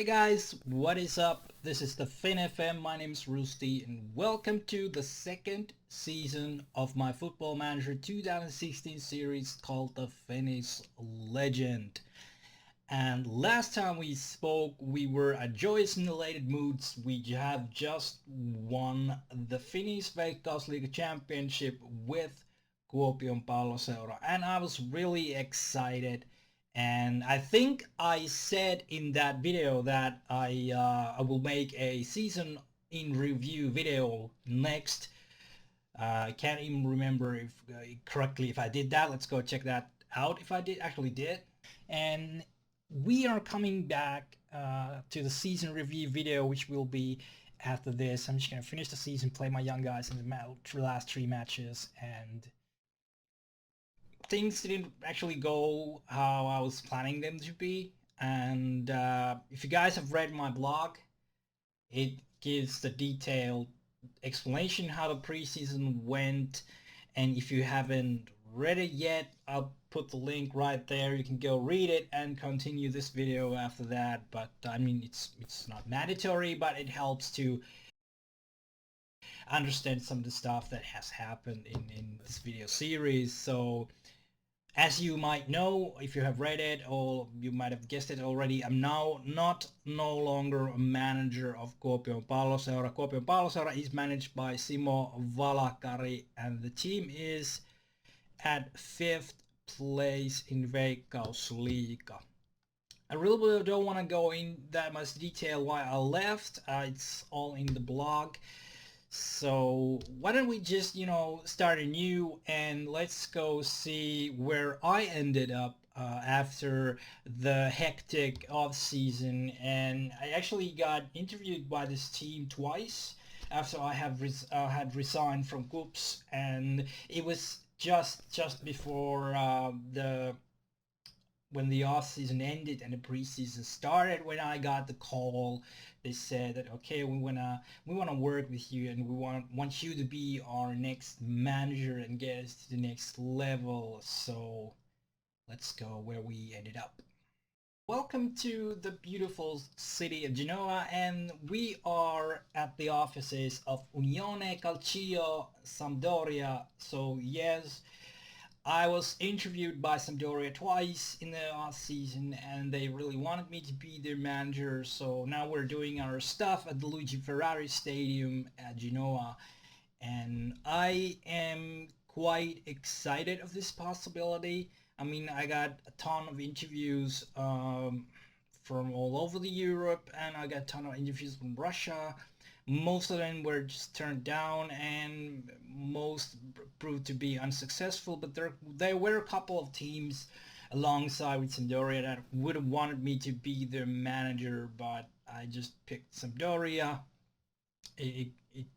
guys, what is up? This is the Fin FM. My name is Rusty and welcome to the second season of my Football Manager 2016 series called the Finnish Legend. And last time we spoke, we were at joyous and elated moods. We have just won the Finnish Veikkausliiga Championship with Kuopion Palloseura, and I was really excited. And I think I said in that video that I will make a season in review video next. I can't even remember if correctly if I did that. Let's go check that out if I actually did. And we are coming back to the season review video, which will be after this. I'm just gonna finish the season, play my young guys in the last 3 matches, and things didn't actually go how I was planning them to be. And if you guys have read my blog, it gives the detailed explanation how the preseason went. And if you haven't read it yet, I'll put the link right there. You can go read it and continue this video after that. But I mean, it's not mandatory, but it helps to understand some of the stuff that has happened in this video series. So as you might know, if you have read it, or you might have guessed it already, I'm now no longer a manager of Kuopion Palloseura. Kuopion Palloseura is managed by Simo Valakari, and the team is at 5th place in Veikkausliiga. I really don't want to go in that much detail why I left. It's all in the blog. So why don't we just, start anew and let's go see where I ended up after the hectic off season. And I actually got interviewed by this team twice after I have had resigned from KuPS, and it was just before when the off season ended and the preseason started, when I got the call. They said that, okay, we wanna work with you, and we want you to be our next manager and get us to the next level. So let's go where we ended up. Welcome to the beautiful city of Genoa, and we are at the offices of Unione Calcio Sampdoria. So yes, I was interviewed by Sampdoria twice in the off season, and they really wanted me to be their manager. So now we're doing our stuff at the Luigi Ferrari Stadium at Genoa, and I am quite excited of this possibility. I mean, I got a ton of interviews from all over the Europe, and I got a ton of interviews from Russia. Most of them were just turned down, and most proved to be unsuccessful. But there were a couple of teams alongside with Sampdoria that would have wanted me to be their manager, but I just picked Sampdoria. It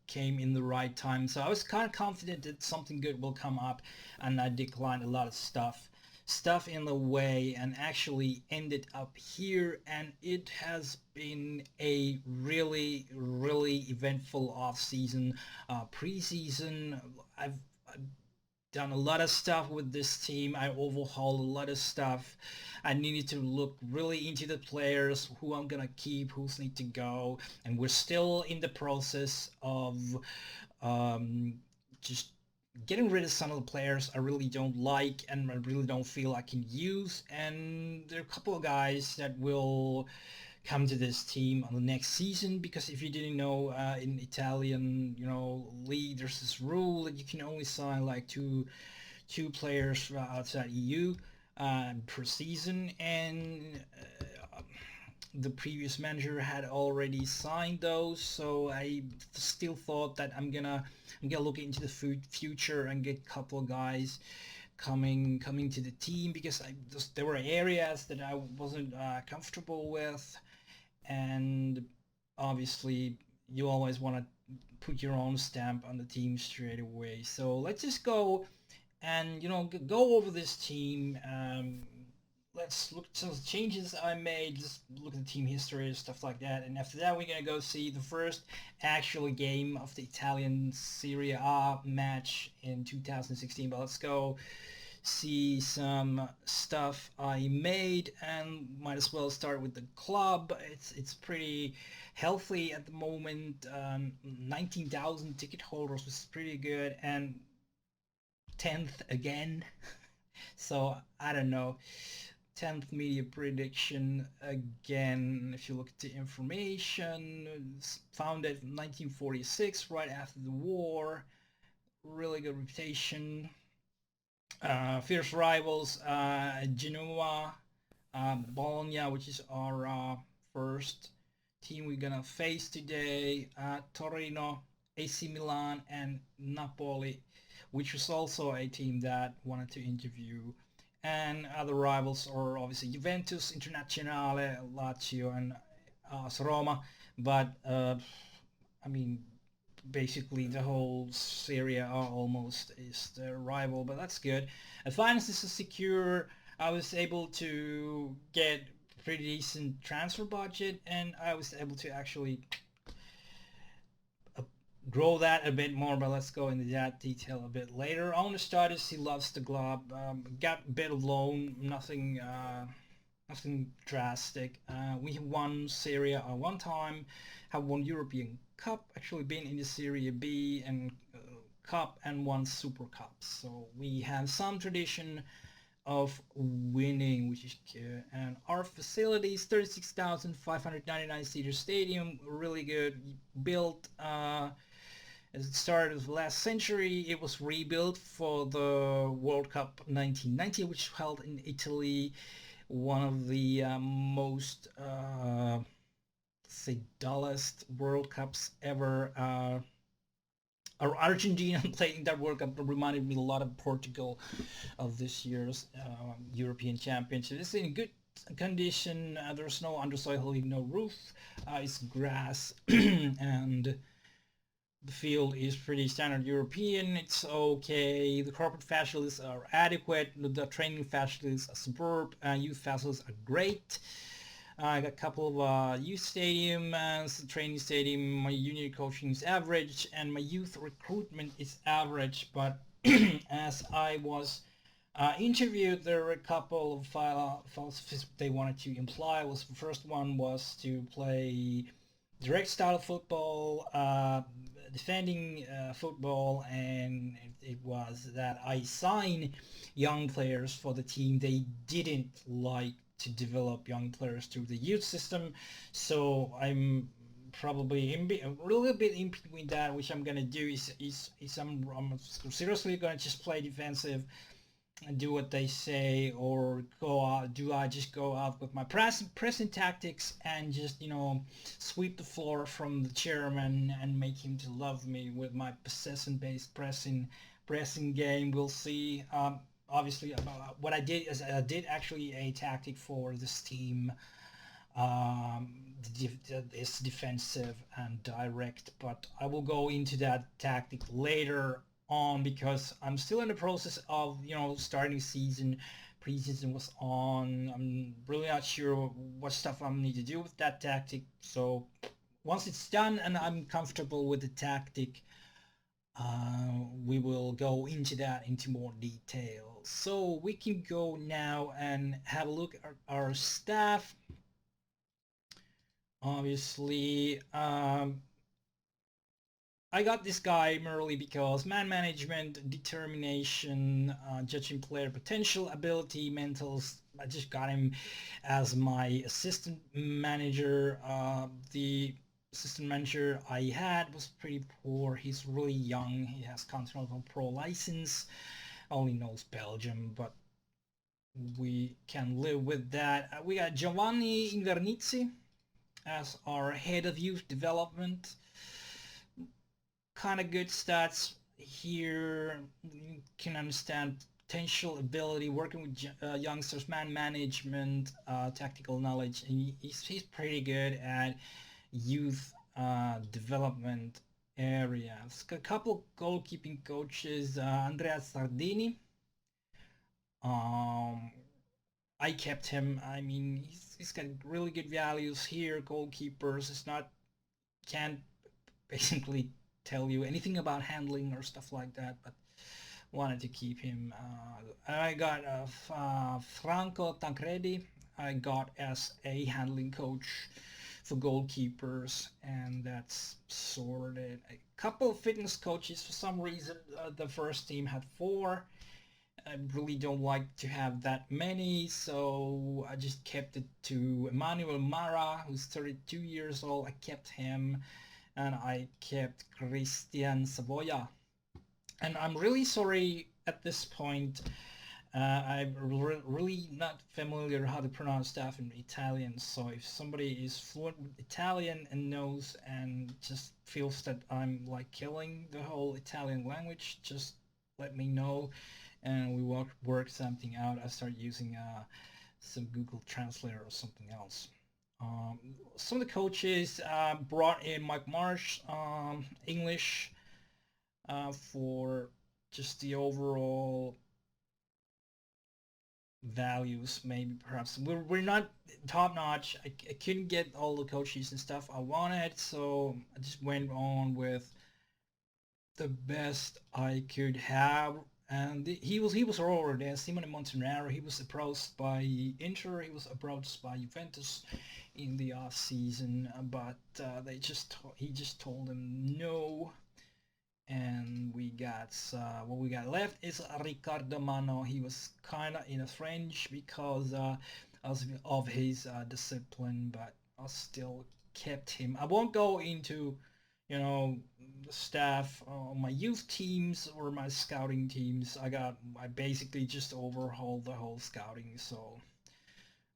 came in the right time, so I was kind of confident that something good will come up, and I declined a lot of stuff in the way, and actually ended up here. And it has been a really eventful off season, preseason. I've done a lot of stuff with this team. I overhauled a lot of stuff. I needed to look really into the players, who I'm gonna keep, who's need to go, and we're still in the process of just getting rid of some of the players I really don't like and I really don't feel I can use. And there are a couple of guys that will come to this team on the next season, because if you didn't know, in Italian, league, there's this rule that you can only sign like two players outside EU per season, and the previous manager had already signed those. So I still thought that I'm gonna look into the future and get a couple of guys coming to the team, because there were areas that I wasn't comfortable with. And obviously you always want to put your own stamp on the team straight away. So let's just go and go over this team. Let's look at some of the changes I made, just look at the team history and stuff like that. And after that, we're going to go see the first actual game of the Italian Serie A match in 2016. But let's go see some stuff I made, and might as well start with the club. It's pretty healthy at the moment. 19,000 ticket holders, which is pretty good, and 10th again. So I don't know. 10th media prediction again. If you look at the information, it's founded in 1946, right after the war. Really good reputation. Fierce rivals, Genoa, Bologna, which is our first team we're gonna face today, Torino, AC Milan, and Napoli, which was also a team that wanted to interview. And other rivals are obviously Juventus, Internazionale, Lazio, and Roma. But I mean, basically the whole Serie A almost is the rival, but that's good. And finances are secure. I was able to get pretty decent transfer budget, and I was able to actually uh, grow that a bit more, but let's go into that detail a bit later. Owner status, he loves the club. Got a bit of loan, nothing drastic. We have won Serie A one time, have won European Cup, actually been in the Serie B and Cup, and won Super Cups. So we have some tradition of winning, which is good. And our facilities, 36,599 seater stadium, really good. Built at the start of the last century. It was rebuilt for the World Cup 1990, which was held in Italy, one of the most say dullest World Cups ever. Argentina playing that World Cup reminded me a lot of Portugal of this year's European Championship. It's in good condition. There's no undersoil, no roof. It's grass, and the field is pretty standard European. It's okay. The corporate facilities are adequate. The training facilities are superb. Youth facilities are great. I got a couple of youth stadium, training stadium. My junior coaching is average, and my youth recruitment is average. But as I was interviewed, there were a couple of philosophies they wanted to imply. Was the first one was to play direct style football, defending football, and it was that I sign young players for the team. They didn't like to develop young players through the youth system, so I'm probably a little bit in between that. Which I'm gonna do is I'm seriously gonna just play defensive and do what they say, or go out, do I just go out with my pressing tactics and just sweep the floor from the chairman and make him to love me with my possession based pressing game? We'll see. Obviously, what I did is I did actually a tactic for this team. It's defensive and direct, but I will go into that tactic later on, because I'm still in the process of starting season. Preseason was on. I'm really not sure what stuff I need to do with that tactic. So once it's done and I'm comfortable with the tactic, we will go into more detail. So we can go now and have a look at our staff. Obviously, I got this guy merely because man management, determination, judging player potential, ability, mentals. I just got him as my assistant manager. The assistant manager I had was pretty poor. He's really young. He has Continental Pro license. Only knows Belgium, but we can live with that. We got Giovanni Invernizzi as our head of youth development. Kind of good stats here. You can understand potential ability, working with youngsters, man management, tactical knowledge, and he's pretty good at youth development areas. A couple goalkeeping coaches, Andrea Sardini. I kept him. I mean, he's got really good values here. Goalkeepers, it's not, can't basically tell you anything about handling or stuff like that, but wanted to keep him. I got Franco Tancredi. I got as a handling coach for goalkeepers, and that's sorted. A couple of fitness coaches. For some reason, the first team had four. I really don't like to have that many, so I just kept it to Emmanuel Mara, who's 32 years old. I kept him, and I kept Christian Savoya. And I'm really sorry at this point. I'm really not familiar how to pronounce stuff in Italian, so if somebody is fluent with Italian and knows and just feels that I'm like killing the whole Italian language, just let me know and we work something out. I start using some Google Translator or something else. Some of the coaches brought in Mike Marsh, English, for just the overall values. Maybe perhaps we're not top notch. I couldn't get all the coaches and stuff I wanted, so I just went on with the best I could have. And he was already there. Simone Montenegro. He was approached by Inter. He was approached by Juventus in the off season, but he just told them no. And we got what we got left is Riccardo Mano. He was kind of in a fringe because of his discipline, but I still kept him. I won't go into the staff on my youth teams or my scouting teams. I basically just overhauled the whole scouting. So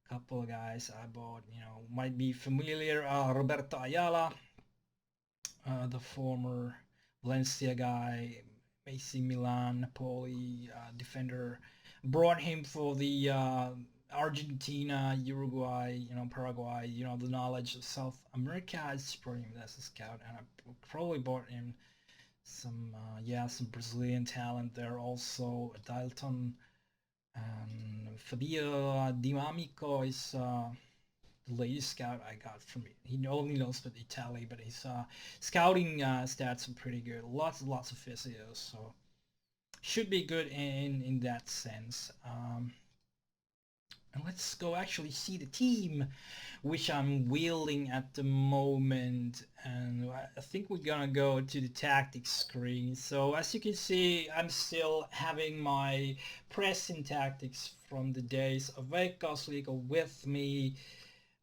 a couple of guys I bought, might be familiar. Roberto Ayala, the former Valencia guy, AC Milan, Napoli defender, brought him for the Argentina, Uruguay, Paraguay, the knowledge of South America. I brought him as a scout, and I probably bought him some Brazilian talent there also. Dalton and Fabio Dinamico is the latest scout I got from it. He only knows about Italy, but his scouting stats are pretty good. Lots and lots of physios, so should be good in that sense. And let's go actually see the team, which I'm wielding at the moment. And I think we're gonna go to the tactics screen. So as you can see, I'm still having my pressing tactics from the days of Veikkausliiga with me.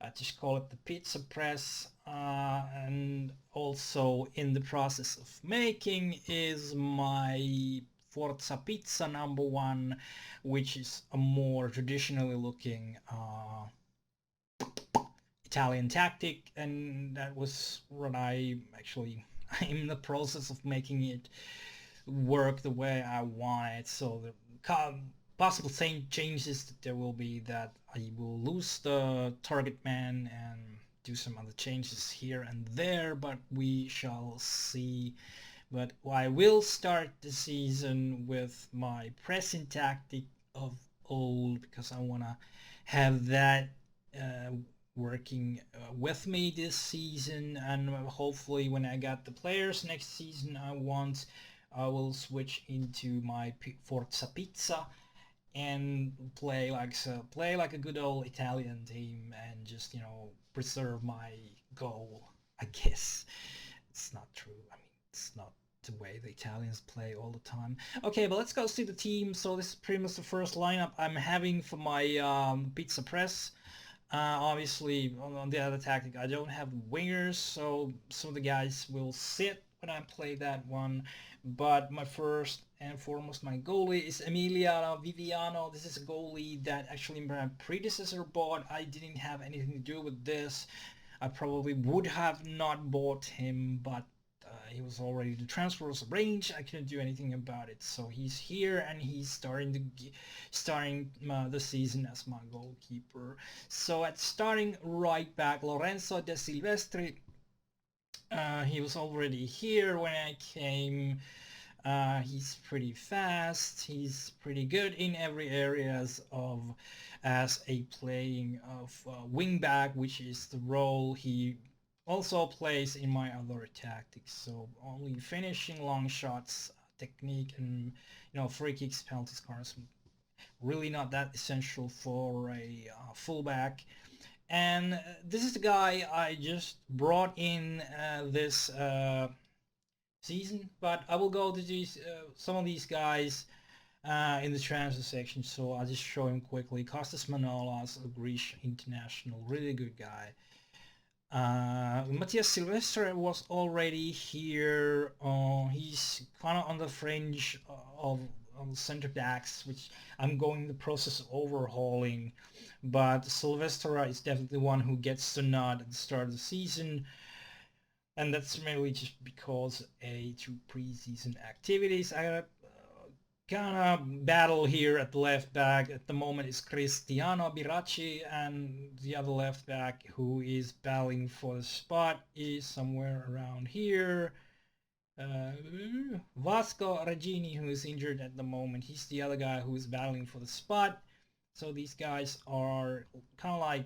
I just call it the pizza press, and also in the process of making is my Forza Pizza number one, which is a more traditionally looking Italian tactic, and that was what I'm in the process of making it work the way I want it. So the possible same changes that there will be that I will lose the target man and do some other changes here and there, but we shall see. But I will start the season with my pressing tactic of old because I want to have that uh, working with me this season, and hopefully when I got the players next season I will switch into my Forza Pizza and play like a good old Italian team and just preserve my goal. I guess it's not true. I mean, it's not the way the Italians play all the time. Okay, but let's go see the team. So this is pretty much the first lineup I'm having for my pizza press. Obviously, on the other tactic, I don't have wingers, so some of the guys will sit when I play that one. But my first and foremost, my goalie is Emiliano Viviano. This is a goalie that actually my predecessor bought. I didn't have anything to do with this. I probably would have not bought him, but he was already the transfer was arranged. I couldn't do anything about it. So he's here and he's starting the season as my goalkeeper. So at starting right back, Lorenzo De Silvestri. He was already here when I came. He's pretty fast. He's pretty good in every areas of as a playing of wing back, which is the role he also plays in my other tactics. So only finishing long shots, technique and free kicks, penalties, corners. Really not that essential for a fullback. And this is the guy I just brought in this season. But I will go to these some of these guys in the transfer section, so I'll just show him quickly. Kostas Manolas, a Greece international, really good guy. Matthias Silvestre was already here. He's kind of on the fringe of center backs, which I'm going in the process of overhauling. But Silvestre is definitely one who gets the nod at the start of the season. And that's mainly just because two preseason activities. I got kind of battle here at the left back at the moment is Cristiano Biracci, and the other left back who is battling for the spot is somewhere around here. Vasco Regini, who is injured at the moment. He's the other guy who is battling for the spot. So these guys are kind of like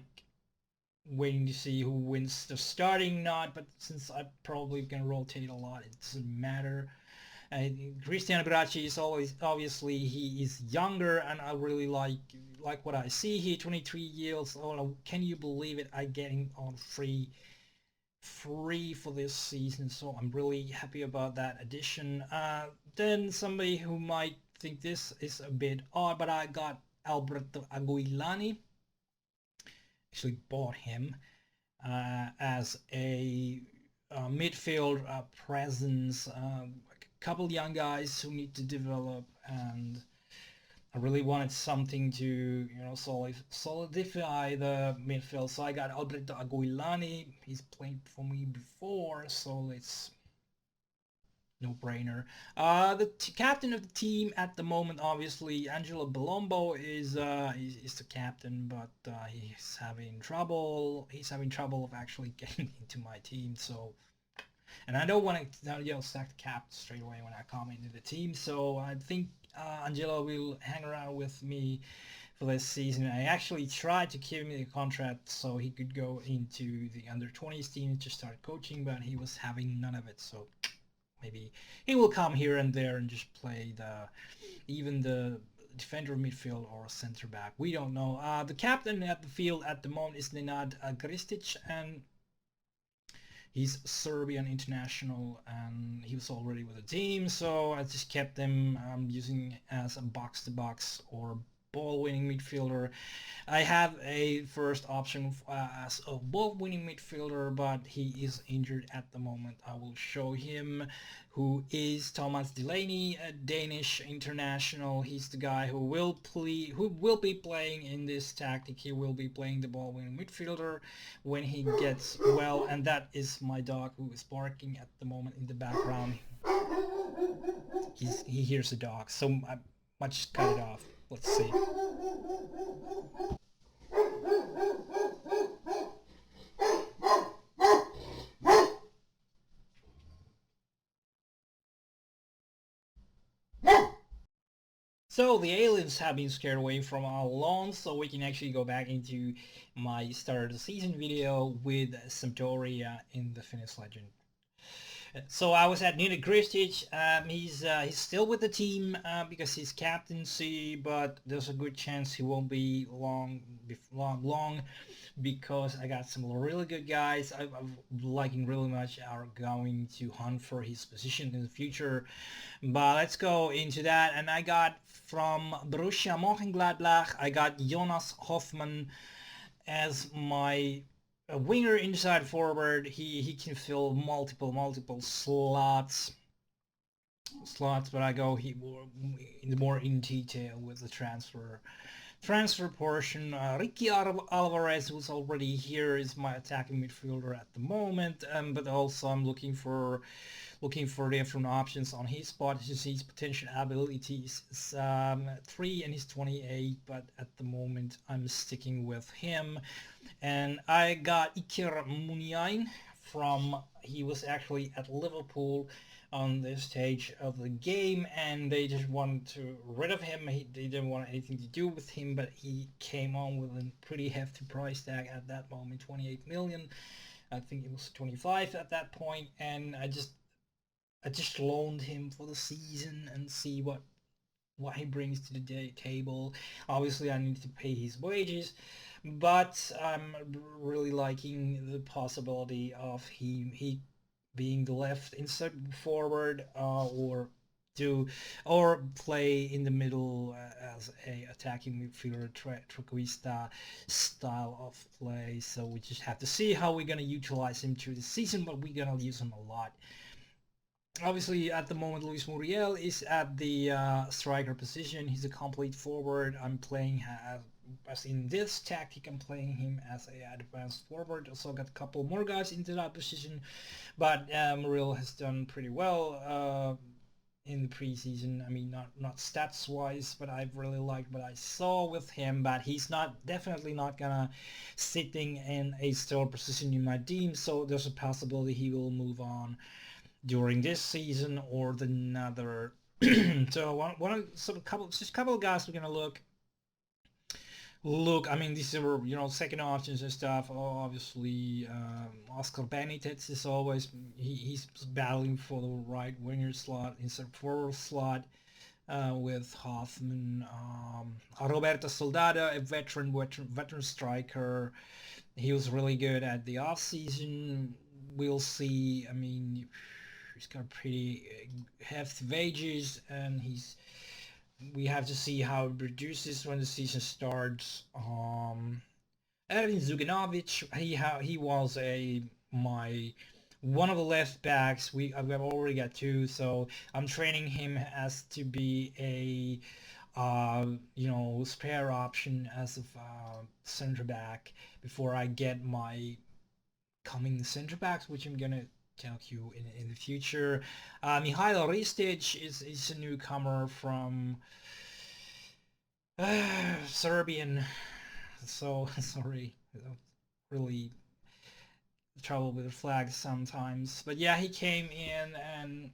waiting to see who wins the starting nod, but since I'm probably going to rotate a lot, it doesn't matter. Cristiano Biracci is always, obviously he is younger, and I really like what I see here. 23 years old. Can you believe it? I get him on free for this season, so I'm really happy about that addition. Then somebody who might think this is a bit odd, but I got Alberto Aguilani. Actually bought him as a midfield presence. Couple young guys who need to develop, and I really wanted something to solidify the midfield. So I got Alberto Aguilani. He's played for me before, so it's no-brainer. The captain of the team at the moment, obviously, Angelo Balombo is the captain, but he's having trouble. He's having trouble of actually getting into my team. So. And I don't want to sack the cap straight away when I come into the team. So I think Angelo will hang around with me for this season. I actually tried to give him the contract so he could go into the under-20s team to start coaching, but he was having none of it. So maybe he will come here and there and just play even the defender, midfield, or center back. We don't know. The captain at the field at the moment is Nenad Kristic, and he's Serbian international, and he was already with the team, so I just kept him using as a box-to-box or ball-winning midfielder. I have a first option as a ball-winning midfielder, but he is injured at the moment. I will show him, who is Thomas Delaney, a Danish international. He's the guy who will be playing in this tactic. He will be playing the ball-winning midfielder when he gets well, and that is my dog who is barking at the moment in the background. He hears the dog, so I might just cut it off. Let's see. So the aliens have been scared away from our lawns, so we can actually go back into my start of the season video with Sampdoria in the Finnish Legend. So I was at Nenad Kristic. He's still with the team because he's captaincy, but there's a good chance he won't be long because I got some really good guys I'm liking really much are going to hunt for his position in the future. But let's go into that. And I got from Borussia Mönchengladbach, I got Jonas Hoffmann as my a winger inside forward. He can fill multiple slots, but I go more in detail with the transfer portion. Ricky Alvarez, who's already here, is my attacking midfielder at the moment, but also I'm looking for different options on his spot to see his potential abilities. 3 and he's 28, but at the moment I'm sticking with him. And I got Iker Muniain he was actually at Liverpool on this stage of the game, and they just wanted to rid of him. They didn't want anything to do with him, but he came on with a pretty hefty price tag at that moment, 28 million. I think it was 25 at that point, and I just I just loaned him for the season and see what he brings to the table. Obviously, I need to pay his wages, but I'm really liking the possibility of he being the left inside forward, or do or play in the middle as a attacking midfielder, Trequista style of play. So we just have to see how we're gonna utilize him through the season, but we're gonna use him a lot. Obviously, at the moment, Luis Muriel is at the striker position. He's a complete forward. I'm playing as in this tactic. I'm playing him as a advanced forward. Also got a couple more guys into that position, but Muriel has done pretty well in the preseason. I mean, not stats wise, but I've really liked what I saw with him. But he's not definitely not gonna sitting in a stellar position in my team. So there's a possibility he will move on during this season or the another. So one sort of couple just a couple of guys we're gonna look. I mean, these are second options and stuff. Oh, obviously, Oscar Benitez is always he's battling for the right winger slot instead of forward slot. With Hoffman, Roberto Soldado, a veteran striker. He was really good at the off season. We'll see. I mean, he's got pretty hefty wages, and we have to see how it reduces when the season starts. Ervin Zuganovic, he was a my one of the left backs. We've already got two, so I'm training him as to be a spare option as of center back before I get my coming center backs, which I'm gonna tell you in the future. Mihail Ristic is a newcomer from Serbian. So sorry, really trouble with the flags sometimes. But yeah, he came in, and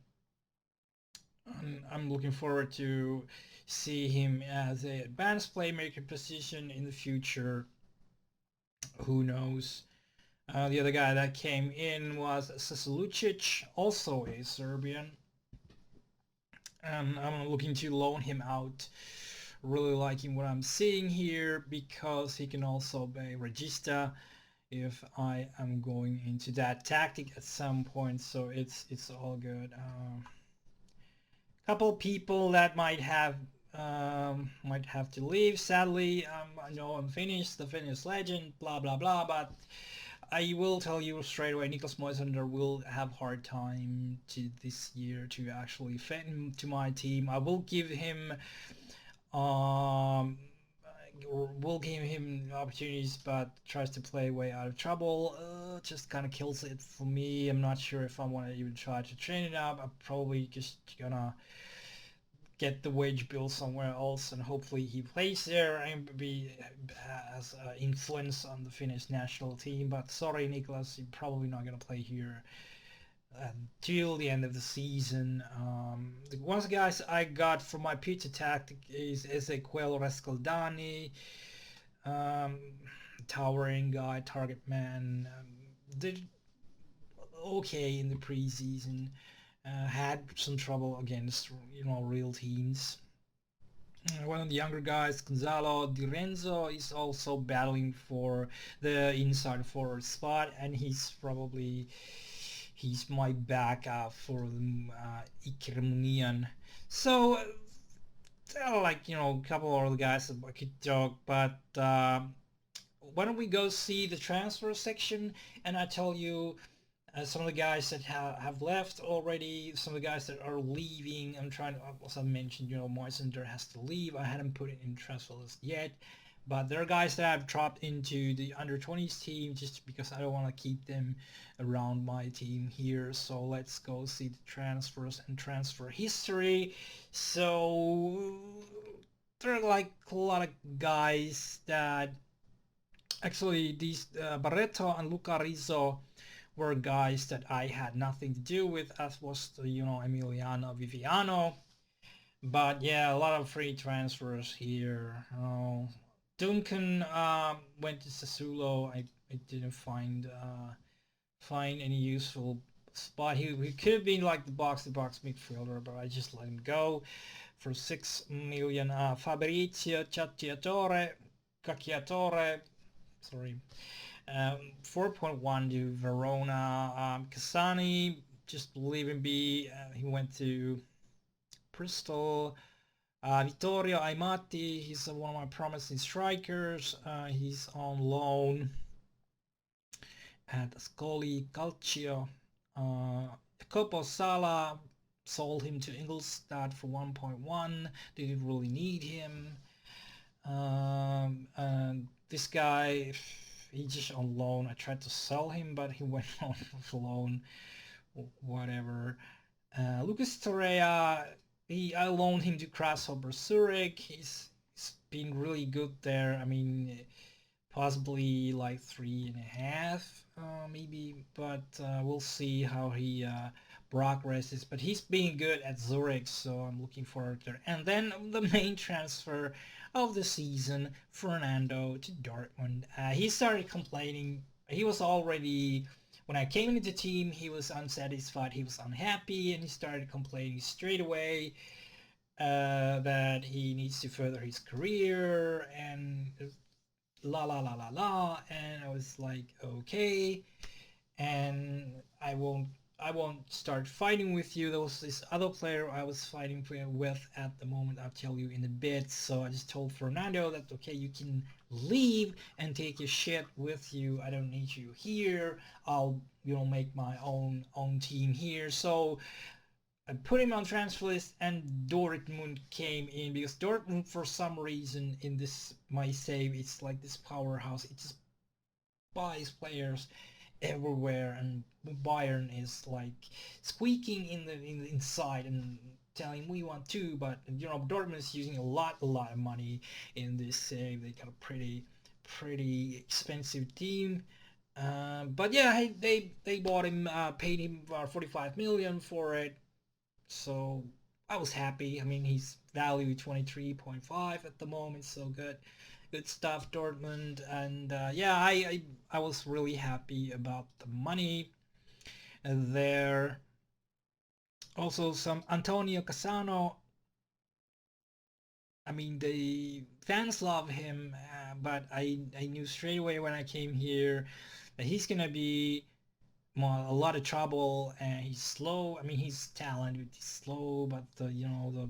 I'm looking forward to see him as a advanced playmaker position in the future. Who knows? The other guy that came in was Saslucic, also a Serbian. And I'm looking to loan him out. Really liking what I'm seeing here because he can also be regista if I am going into that tactic at some point. So it's all good. Couple people that might have to leave. Sadly, I know I'm Finnish, the Finnish legend, blah blah blah. But I will tell you straight away, Niklas Moisander will have hard time to this year to actually fit into my team. I um will give him opportunities, but tries to play way out of trouble. Just kind of kills it for me. I'm not sure if I want to even try to train it up. I'm probably just gonna get the wage bill somewhere else, and hopefully he plays there and be has influence on the Finnish national team. But sorry, Nicholas, you're probably not gonna play here until the end of the season. The ones guys I got from my pizza tactic is Ezequiel Rescaldani, um, towering guy, target man. Did okay in the preseason. Had some trouble against real teams. One of the younger guys, Gonzalo Di Renzo, is also battling for the inside forward spot, and he's my backup for the Iker Munian. So there are a couple of other guys that I could talk, but why don't we go see the transfer section, and I tell you some of the guys that have left already, some of the guys that are leaving. I'm trying to, as I mentioned, Moisander has to leave. I hadn't put it in the transfer list yet, but there are guys that I've dropped into the under 20s team just because I don't want to keep them around my team here. So let's go see the transfers and transfer history. So there are a lot of guys that actually these Barreto and Luca Rizzo were guys that I had nothing to do with, as was Emiliano Viviano. But yeah, a lot of free transfers here. Duncan went to Sassuolo. I didn't find any useful spot. He could have been like the box-to-box midfielder, but I just let him go for 6 million. Fabrizio Cacciatore, sorry, 4.1 to Verona. Cassani, just leave him be. He went to Bristol. Vittorio Aimati, he's one of my promising strikers. He's on loan at Ascoli Calcio. Jacopo Sala, sold him to Ingolstadt for 1.1. Didn't really need him. And this guy, he just on loan. I tried to sell him, but he went on loan. Whatever. Lucas Torreira, I loaned him to Grasshopper Zurich. He's been really good there. I mean, possibly like 3.5, maybe, but we'll see how he progresses. But he's being good at Zurich, so I'm looking forward to it. And then the main transfer of the season, Fernando to Dortmund. He started complaining. He was already, when I came into the team, he was unsatisfied, he was unhappy, and he started complaining straight away that he needs to further his career and la la la la la. And I was like, okay, and I won't start fighting with you. There was this other player I was fighting with at the moment. I'll tell you in a bit. So I just told Fernando that, okay, you can leave and take your shit with you. I don't need you here. I'll, make my own team here. So I put him on transfer list, and Dortmund came in because Dortmund, for some reason, in this my save, it's like this powerhouse. It just buys players everywhere, and Bayern is like squeaking in the inside and telling we want to, but Dortmund is using a lot of money in this save. They got a pretty expensive team. But yeah, they bought him, paid him 45 million for it. So I was happy. I mean, he's valued 23.5 at the moment, so good stuff, Dortmund. And yeah, I was really happy about the money there. Also, some Antonio Cassano. I mean, the fans love him, but I knew straight away when I came here that he's gonna be a lot of trouble, and he's slow. I mean, he's talented, he's slow, but the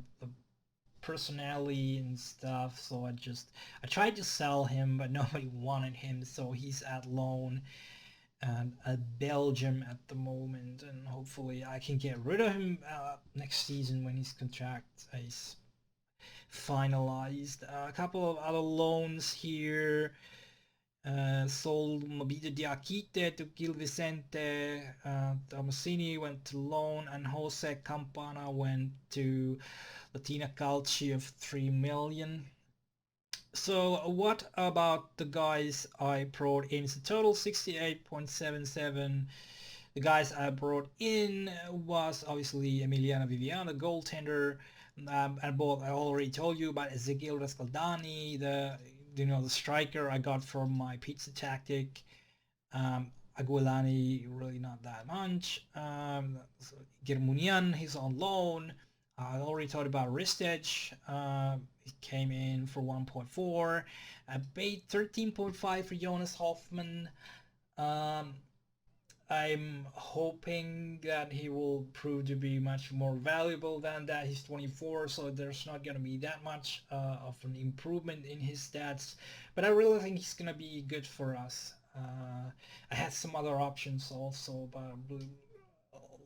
personality and stuff. So I tried to sell him, but nobody wanted him, so he's at loan at Belgium at the moment, and hopefully I can get rid of him next season when his contract is finalized. A couple of other loans here. Sold Mobile Diakite to Gil Vicente. Tomasini went to loan, and Jose Campana went to Latina Calci of 3 million. So what about the guys I brought in? It's a total 68.77. The guys I brought in was obviously Emiliano Viviano, the goaltender. I already told you about Ezequiel Rascaldani, the striker I got from my pizza tactic. Aguilani, really not that much. Germunian, he's on loan. I already talked about Ristich. He came in for 1.4. I paid 13.5 for Jonas Hoffman. I'm hoping that he will prove to be much more valuable than that. He's 24, so there's not going to be that much of an improvement in his stats. But I really think he's going to be good for us. I had some other options also, but I really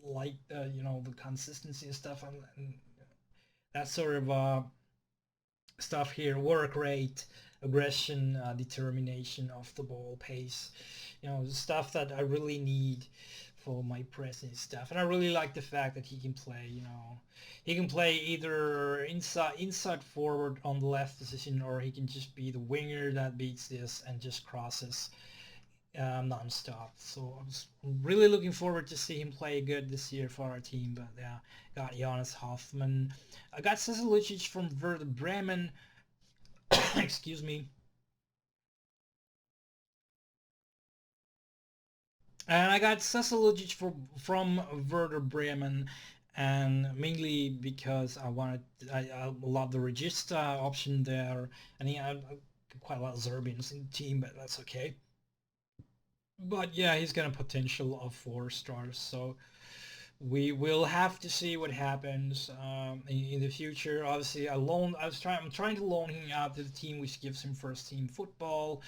like the consistency and stuff, and that sort of stuff here: work rate, aggression, determination of the ball, pace, the stuff that I really need for my pressing stuff. And I really like the fact that he can play, he can play either inside forward on the left position, or he can just be the winger that beats this and just crosses non-stop. So I'm really looking forward to see him play good this year for our team. But yeah, got Jonas Hoffman. I got Cecil Lucic from Werder Bremen. Excuse me. And I got Cecil Lucic from Werder Bremen, and mainly because I love the Regista option there, and I quite a lot of Serbians in the team, but that's okay. But yeah, he's got a potential of 4 stars, so we will have to see what happens in the future. Obviously, I'm trying to loan him out to the team, which gives him first team football.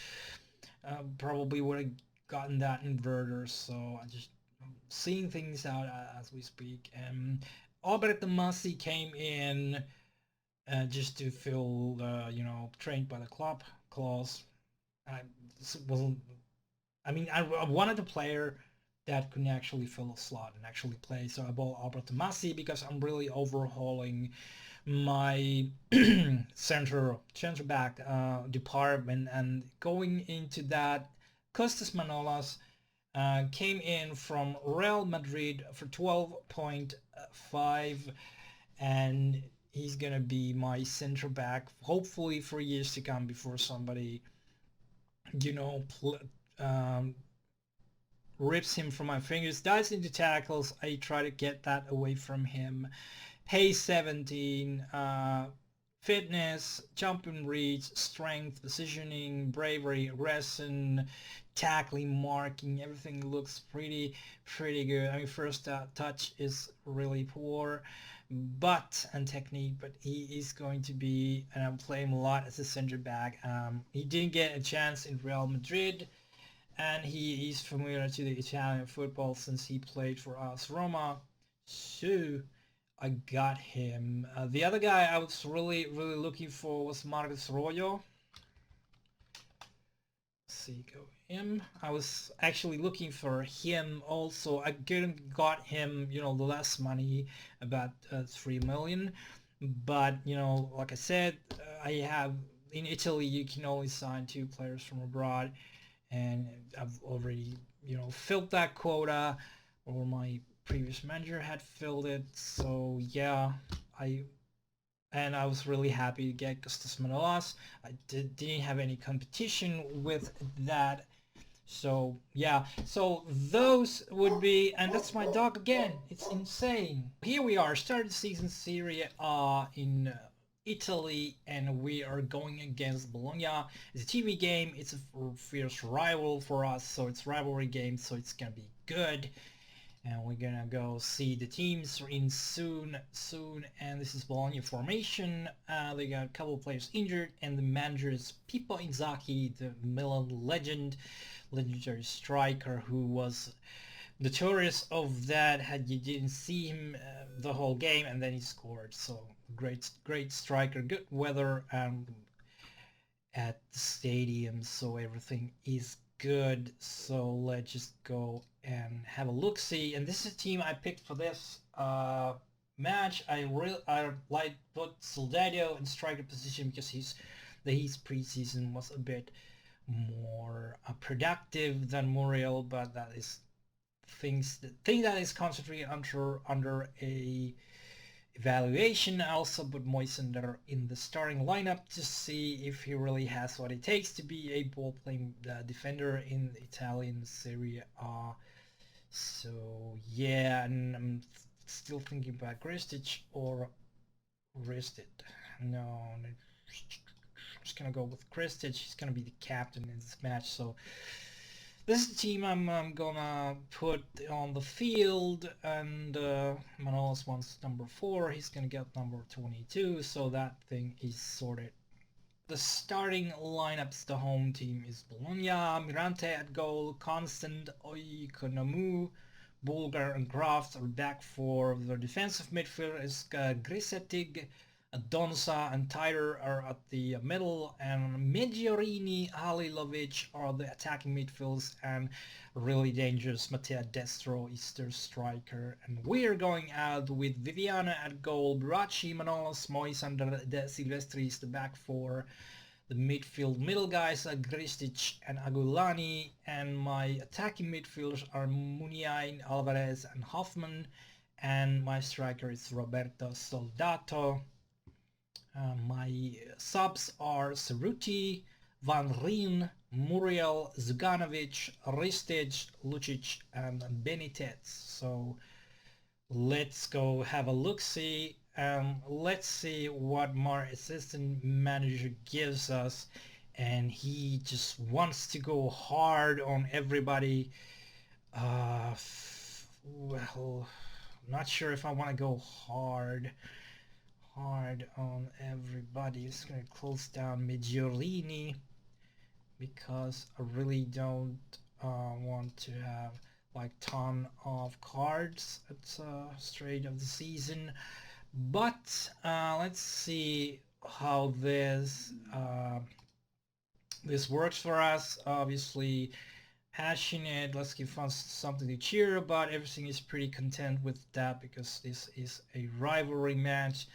Probably would have gotten that inverter, so I just seeing things out as we speak. Albert Masi came in just to fill the trained by the club clause. I wasn't. I mean, I wanted a player that could actually fill a slot and actually play. So I bought Albert Masi because I'm really overhauling my center back department, and going into that, Costas Manolas came in from Real Madrid for 12.5, and he's gonna be my center back hopefully for years to come before somebody you know um, rips him from my fingers, dives into tackles. I try to get that away from him. Pace 17, fitness, jump and reach, strength, positioning, bravery, aggression, tackling, marking, everything looks pretty good. I mean, first touch is really poor, and technique, but he is going to be, and I'm playing a lot as a center back. He didn't get a chance in Real Madrid, and he is familiar to the Italian football since he played for AS Roma. So I got him. The other guy I was really looking for was Marcos Royo. Let's see, go him. I was actually looking for him also. I couldn't got him, the less money, about 3 million. But like I said, I have in Italy you can only sign 2 players from abroad, and I've already filled that quota, or my previous manager had filled it. So yeah, I I was really happy to get Costas Manolas. I didn't have any competition with that. So yeah, so those would be, and that's my dog again. It's insane. Here we are, started season Serie A in Italy, and we are going against Bologna. It's a TV game. It's a fierce rival for us, so it's rivalry game, so it's gonna be good. And we're gonna go see the teams in soon. And this is Bologna formation. They got a couple of players injured, and the manager is Pippo Inzaghi, the Milan legendary striker who was notorious of that had you didn't see him the whole game, and then he scored. So great striker, good weather at the stadium, so everything is good. So let's just go and have a look see. And this is a team I picked for this match. I like put Soldadio in striker position because his preseason was a bit more productive than Muriel, but that is thing that is concentrated under a evaluation. I also put Moisander in the starting lineup to see if he really has what it takes to be a ball-playing defender in the Italian Serie A. So yeah, and I'm still thinking about Kristic or Risted. No, I'm just gonna go with Kristic. He's gonna be the captain in this match. So this is the team I'm gonna put on the field, and Manolas wants number 4. He's gonna get number 22, so that thing is sorted. The starting lineups, the home team is Bologna, Mirante at goal, Constant, Oikonomou, Bulgar and Kraft are back for the defensive midfield is Grisetig, Donza and Tyler are at the middle, and Meggiorini, Halilovic are the attacking midfields, and really dangerous Mattia Destro is their striker. And we're going out with Viviana at goal, Bracci, Manolas, Moisander, De Silvestri is the back 4. The middle guys are Gristic and Agulani, and my attacking midfielders are Muniain, Alvarez and Hoffman, and my striker is Roberto Soldato. My subs are Cerruti, Van Rijn, Muriel, Zuganovic, Ristic, Lucic, and Benitez. So let's go have a look-see. Let's see what our assistant manager gives us. And he just wants to go hard on everybody. Well, I'm not sure if I want to go hard on everybody. It's gonna close down Migliorini because I really don't want to have like ton of cards at straight of the season. But let's see how this works for us. Obviously, passionate. Let's give us something to cheer about. Everything is pretty content with that because this is a rivalry match.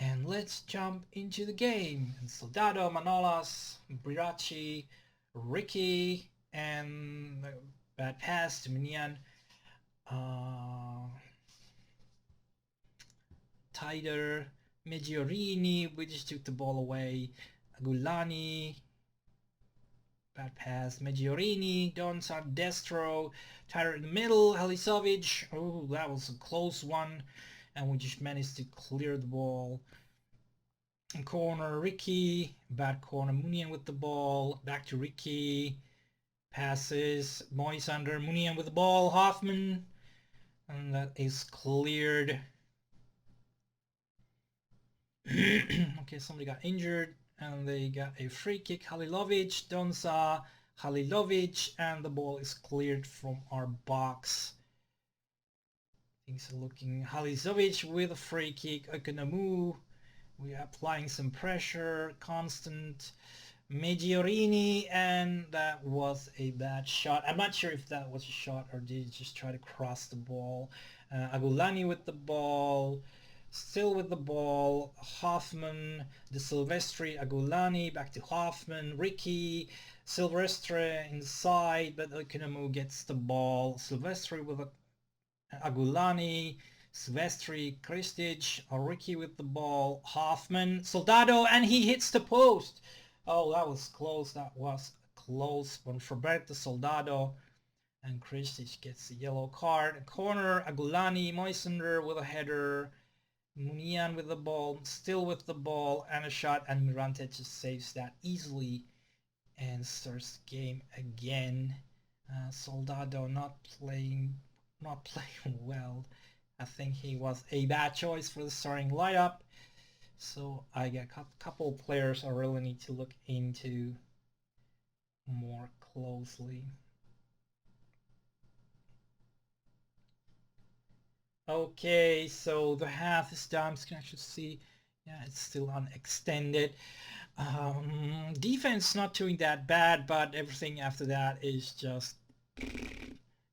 And let's jump into the game. Soldado, Manolas, Birachi, Ricky, and bad pass to Minian. Tider, Meggiorini, we just took the ball away. Agulani, bad pass. Meggiorini, Donsar, Destro, Tider in the middle. Halisovic, oh, that was a close one. And we just managed to clear the ball. Corner, Ricky, bad corner, Munian with the ball, back to Ricky, passes, Moisander, Munian with the ball, Hoffman, and that is cleared. Okay, somebody got injured, and they got a free kick, Halilovic, Donza, Halilovic, and the ball is cleared from our box. Things are looking, Halilovic with a free kick, Okonomu, we are applying some pressure, constant. Meggiorini, and that was a bad shot. I'm not sure if that was a shot or did he just try to cross the ball. Agulani with the ball, still with the ball. Hoffman, De Silvestri, Agulani, back to Hoffman, Ricky, Silvestre inside, but Okonomu gets the ball. Silvestri with Agulani, Silvestri, Kristic, Ricky with the ball, Hoffman, Soldado, and he hits the post. Oh, that was close. That was close. But Roberto Soldado and Kristic gets a yellow card. Corner, Agulani, Moisander with a header. Munian with the ball, still with the ball, and a shot, and Mirante just saves that easily and starts the game again. Soldado not playing well. I think he was a bad choice for the starting lineup. So I got a couple players I really need to look into more closely. Okay, so the half is done. You can actually see, yeah, it's still unextended. Defense not doing that bad, but everything after that is just...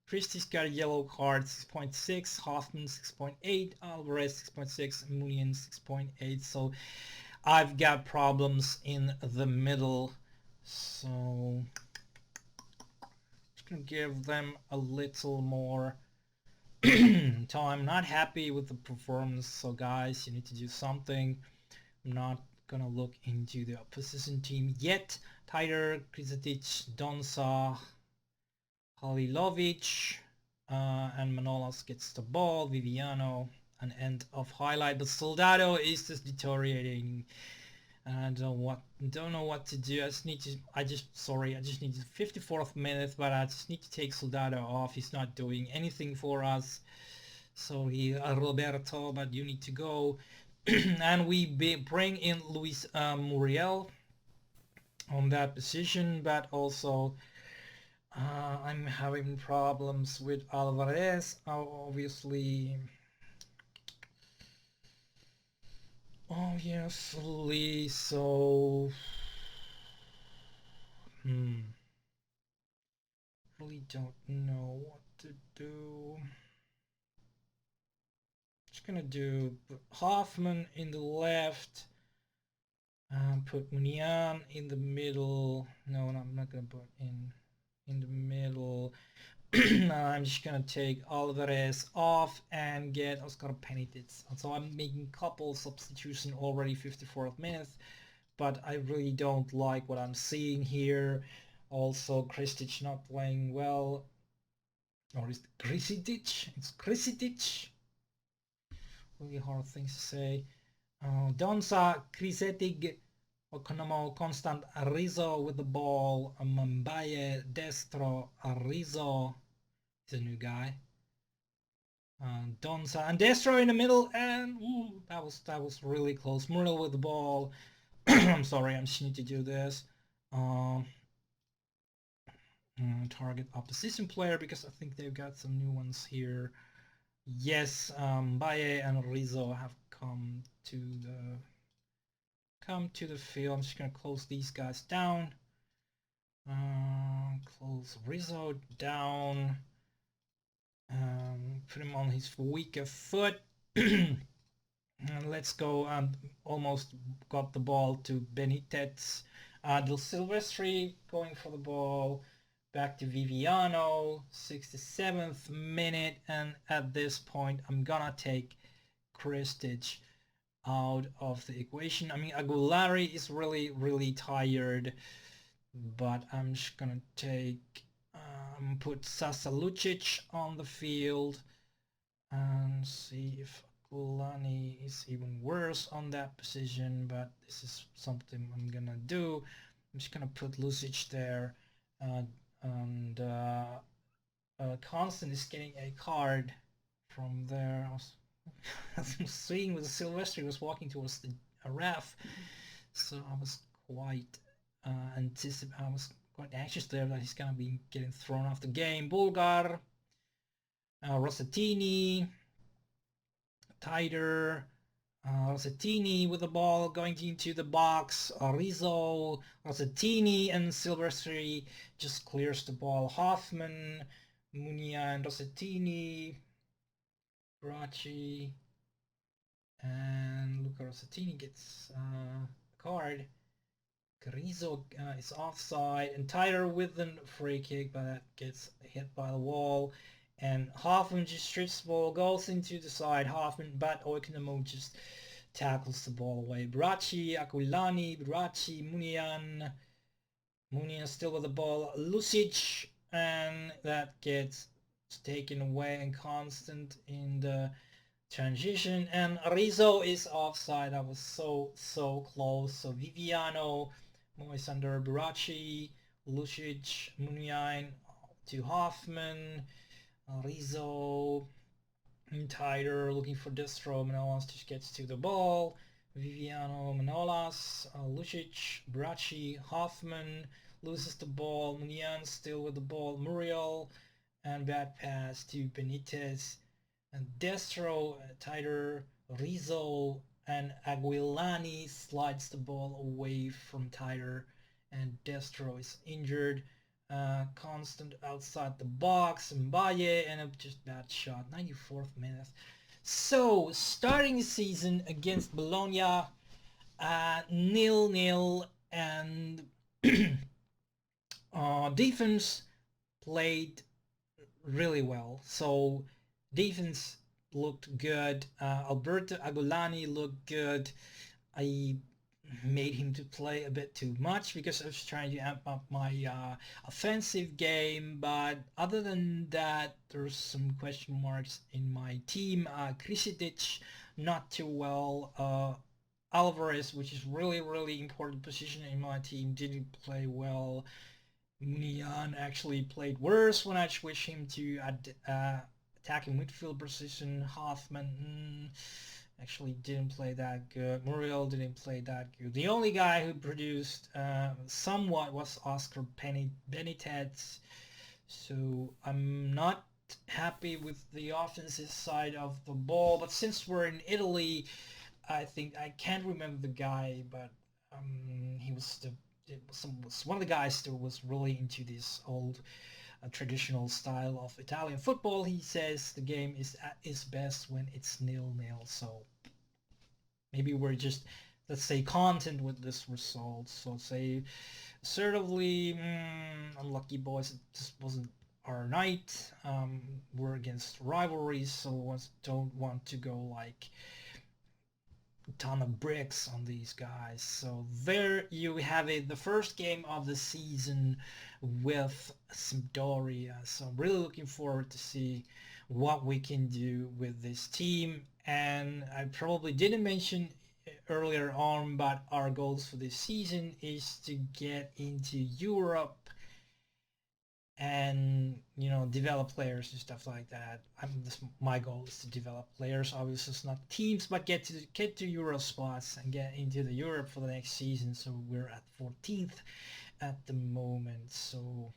Christie's got a yellow card, 6.6, Hoffman 6.8, Alvarez 6.6, Munian 6.8. So I've got problems in the middle. So just gonna give them a little more time. Not happy with the performance, so guys, you need to do something. I'm not gonna look into the opposition team yet. Tider, Krizatic, Donsa, Halilovic, and Manolas gets the ball. Viviano, an end of highlight, but Soldado is just deteriorating. I don't know what to do. I just need to 54th minute, but I just need to take Soldado off. He's not doing anything for us. So Roberto, but you need to go. And we bring in Luis Muriel on that position, but also I'm having problems with Alvarez, obviously. Obviously, so... Really don't know what to do. Just gonna do Hoffman in the left. Put Munian in the middle. No, I'm not gonna put in the middle. I'm just gonna take Alvarez off and get Oscar Benitez. So I'm making couple substitution already 54th minute. but I really don't like what I'm seeing here. Also, Kristic not playing well. Or is it Krisitic? It's Krisitic. Really hard things to say. Donza, Krisetig, Okonomo, Constant, Arizo with the ball. Mambaye, Destro, Arizo. He's a new guy. Donza and Destro in the middle, and ooh, that was really close. Muriel with the ball. I'm sorry, I just need to do this. Target opposition player because I think they've got some new ones here. Yes, Baye and Rizzo have come to the field. I'm just gonna close these guys down. Close Rizzo down. Put him on his weaker foot. And let's go. Almost got the ball to Benitez. Del Silvestri going for the ball. Back to Viviano, 67th minute, and at this point I'm gonna take Kristic out of the equation. I mean, Aguilari is really tired, but I'm just gonna take put Sasa Lucic on the field and see if Aguilani is even worse on that position, but this is something I'm gonna do. I'm just gonna put Lucic there. And Constant is getting a card from there. I was seeing with Silvestri was walking towards a ref, so I was quite I was quite anxious there that he's gonna be getting thrown off the game. Bulgar, Rossettini, Tighter, Rossettini with the ball going into the box. Rizzo, Rossettini, and Silvestri just clears the ball. Hoffman, Munia, and Rossettini, Bracci, and Luca Rossettini gets a card. Rizzo is offside, and Tighter with a free kick, but that gets hit by the wall. And Hoffman just strips the ball, goes into the side. Hoffman, but Oikonomo just tackles the ball away. Bracci, Aquilani, Bracci, Munian. Munian still with the ball. Lucic, and that gets taken away and Constant in the transition. And Rizzo is offside. That was so close. So Viviano, Moisander, Bracci, Lucic, Munian to Hoffman. Rizzo, Tighter looking for Destro. Manolas just gets to the ball. Viviano, Manolas, Lucic, Bracci, Hoffman loses the ball. Munian still with the ball. Muriel, and bad pass to Benitez. And Destro, Tighter, Rizzo, and Aguilani slides the ball away from Tighter. And Destro is injured. Constant outside the box, Mbaye, and a just bad shot, 94th minute. So, starting the season against Bologna, 0-0, and defense played really well. So, defense looked good. Alberto Agolani looked good. I made him to play a bit too much because I was trying to amp up my offensive game, but other than that there's some question marks in my team. Krisitic not too well. Alvarez, which is really important position in my team, didn't play well. Munian actually played worse when I switched him to attacking midfield position. Hoffman actually didn't play that good. Muriel didn't play that good. The only guy who produced somewhat was Oscar Benitez. So I'm not happy with the offensive side of the ball. But since we're in Italy, I think I can't remember the guy, but he was one of the guys that was really into this old traditional style of Italian football. He says the game is best when it's 0-0. So maybe we're just, let's say, content with this result. So say assertively, unlucky boys. It just wasn't our night. We're against rivalries, so don't want to go like a ton of bricks on these guys. So there you have it, the first game of the season with Sampdoria. So I'm really looking forward to see what we can do with this team. And I probably didn't mention earlier on, but our goals for this season is to get into Europe and develop players and stuff like that. My goal is to develop players. Obviously, it's not teams, but get to Euro spots and get into the Europe for the next season. So we're at 14th at the moment. So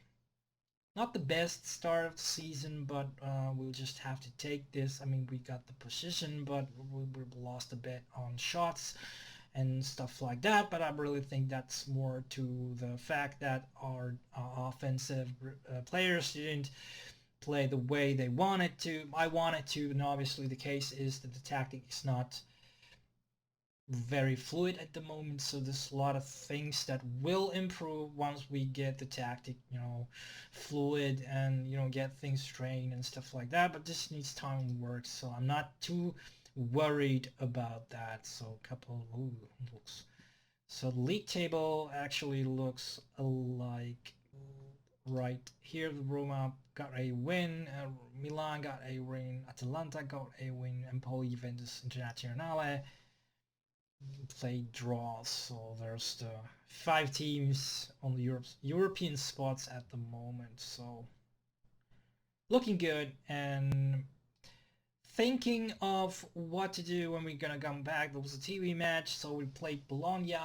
not the best start of the season, but we'll just have to take this. I mean, we got the position, but we lost a bit on shots and stuff like that. But I really think that's more to the fact that our offensive players didn't play the way they wanted to. I wanted to, and obviously the case is that the tactic is not very fluid at the moment, so there's a lot of things that will improve once we get the tactic fluid and get things trained and stuff like that, but this needs time and work, so I'm not too worried about that. So a couple looks, so the league table actually looks like right here. The Roma got a win, Milan got a win, Atalanta got a win, and Empoli, Juventus, Internazionale played draws. So there's the 5 teams on the European spots at the moment. So looking good and thinking of what to do when we're gonna come back. There was a TV match, so we played Bologna,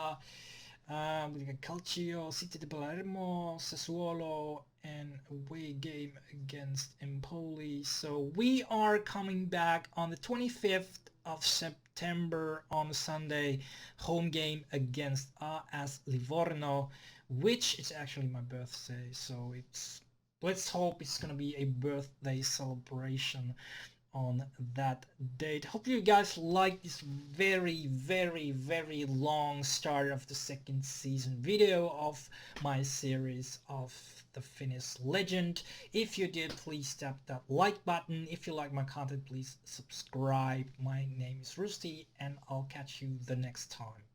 we got Calcio, City de Palermo, Sassuolo, and away game against Empoli. So we are coming back on the 25th of September on Sunday, home game against AS Livorno, which is actually my birthday. So let's hope it's gonna be a birthday celebration on that date. Hope you guys like this very, very, very long start of the second season video of my series of the Finnish legend. If you did, please tap that like button. If you like my content, please subscribe. My name is Rusty, and I'll catch you the next time.